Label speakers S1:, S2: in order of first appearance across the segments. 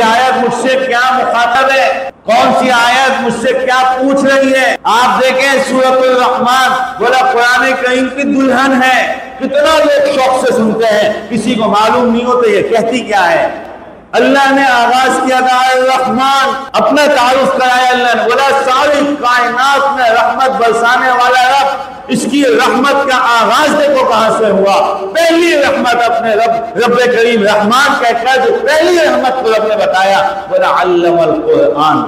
S1: آیت مجھ سے کیا مخاطب ہے، کون سی آیت مجھ سے کیا پوچھ رہی ہے؟ آپ دیکھیں سورۃ الرحمن، بولا قرآن کریم کی دلہن ہے، کتنا لوگ شوق سے سنتے ہیں، کسی کو معلوم نہیں ہوتا یہ کہتی کیا ہے۔ اللہ نے آغاز کیا تھا الرحمن، اپنا تعارف کرایا اللہ نے، بولا ساری کائنات میں رحمت برسانے والا رب، اس کی رحمت کا آغاز دیکھو کہاں سے ہوا۔ پہلی رحمت اپنے رب کریم رحمان کہہ کر جو پہلی رحمت کو رب نے بتایا، بولا علم القرآن،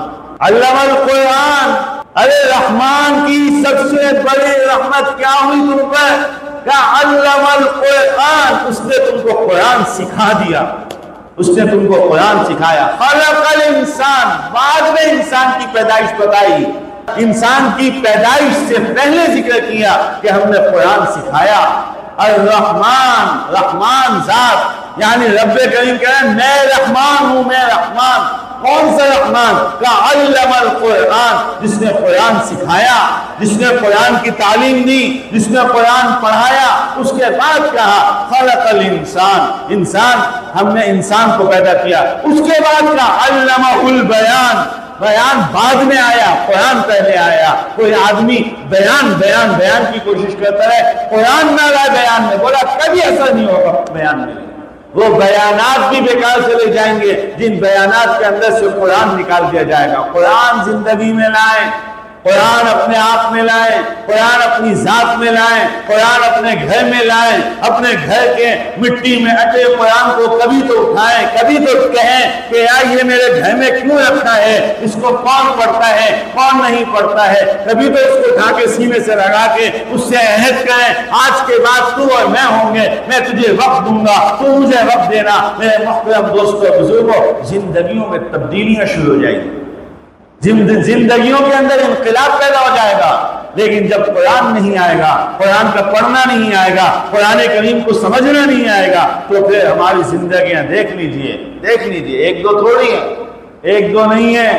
S1: علم القرآن۔ ارے رحمان کی سب سے بڑی رحمت کیا ہوئی تم پر؟ کیا علم القرآن، اس نے تم کو قرآن سکھا دیا، اس نے تم کو قرآن سکھایا۔ خلق الانسان، بعد میں انسان کی پیدائش بتائی، انسان کی پیدائش سے پہلے ذکر کیا کہ ہم نے قرآن سکھایا۔ الرحمن، رحمان ذات، یعنی رب کریم کہہ رہے ہیں میں رحمان ہوں، میں رحمان۔ کون سا رحمان؟ کا علم القرآن، جس نے قرآن سکھایا، جس نے قرآن کی تعلیم دی، جس نے قرآن پڑھایا۔ اس کے بعد کہا خلق الانسان، انسان، ہم نے انسان کو پیدا کیا۔ اس کے بعد کہا علمہ البیان، بیان بعد میں آیا، قرآن پہلے آیا۔ کوئی آدمی بیان کی کوشش کرتا ہے، قرآن نہ لائے بیان میں، بولا کبھی اثر نہیں ہوگا بیان میں، وہ بیانات بھی بیکار چلے جائیں گے جن بیانات کے اندر سے قرآن نکال دیا جائے گا۔ قرآن زندگی میں لائیں، قرآن اپنے آپ میں لائیں، قرآن اپنی ذات میں لائیں، قرآن اپنے گھر میں لائیں، اپنے گھر کے مٹی میں اٹے قرآن کو کبھی تو اٹھائیں، کبھی تو کہیں کہ یار یہ میرے گھر میں کیوں رکھا ہے، اس کو کون پڑھتا ہے کون نہیں پڑھتا ہے، کبھی تو اس کو اٹھا کے سینے سے لگا کے اس سے عہد کریں آج کے بعد تو اور میں ہوں گے، میں تجھے وقت دوں گا، تو مجھے وقت دینا۔ میرے محترم دوستوں بزرگوں، زندگیوں میں تبدیلیاں شروع ہو جائیں گی، زندگیوں کے اندر انقلاب پیدا ہو جائے گا، لیکن جب قرآن نہیں آئے گا، قرآن کا پڑھنا نہیں آئے گا، قرآن کریم کو سمجھنا نہیں آئے گا، تو پھر ہماری زندگیاں دیکھ لیجئے ایک دو تھوڑی ہیں، ایک دو نہیں ہے،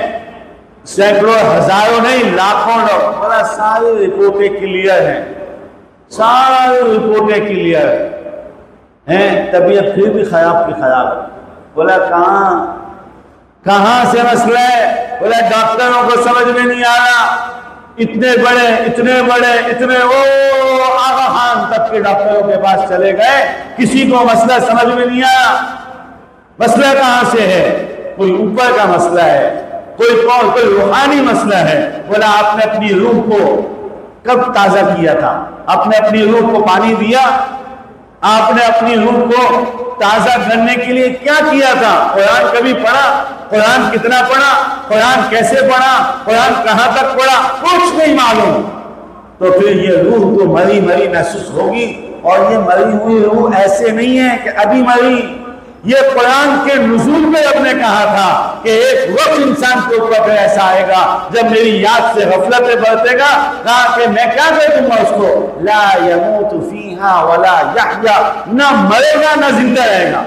S1: سینکڑوں ہزاروں نہیں لاکھوں لوگ، بڑا ساری رپورٹیں کلیئر ہیں، ساری رپورٹیں کلیئر ہیں، طبیعت پھر بھی خراب کی خراب ہے۔ بولا کہاں سے مسئلہ ہے؟ بولا ڈاکٹروں کو سمجھ میں نہیں آ رہا، اتنے بڑے آغا خان تک کے ڈاکٹروں کے پاس چلے گئے، کسی کو مسئلہ سمجھ میں نہیں آیا۔ مسئلہ کہاں سے ہے؟ کوئی اوپر کا مسئلہ ہے، کوئی روحانی مسئلہ ہے۔ بولا آپ نے اپنی روح کو کب تازہ کیا تھا؟ آپ نے اپنی روح کو پانی دیا؟ آپ نے اپنی روح کو تازہ کرنے کے لیے کیا کیا تھا؟ قرآن کبھی پڑھا؟ قرآن کتنا پڑھا؟ قرآن کیسے پڑھا؟ قرآن کہاں تک پڑھا؟ کچھ نہیں معلوم۔ تو پھر یہ روح تو مری محسوس ہوگی، اور یہ مری ہوئی روح ایسے نہیں ہے کہ ابھی مری، یہ قرآن کے نزول میں رب نے کہا تھا کہ ایک وقت انسان کے اوپر ایسا آئے گا جب میری یاد سے غفلت برتے گا، کہا کہ میں کیا کر دوں گا اس کو، لا يموت فیہا ولا یحیا، نہ مرے گا نہ زندہ رہے گا۔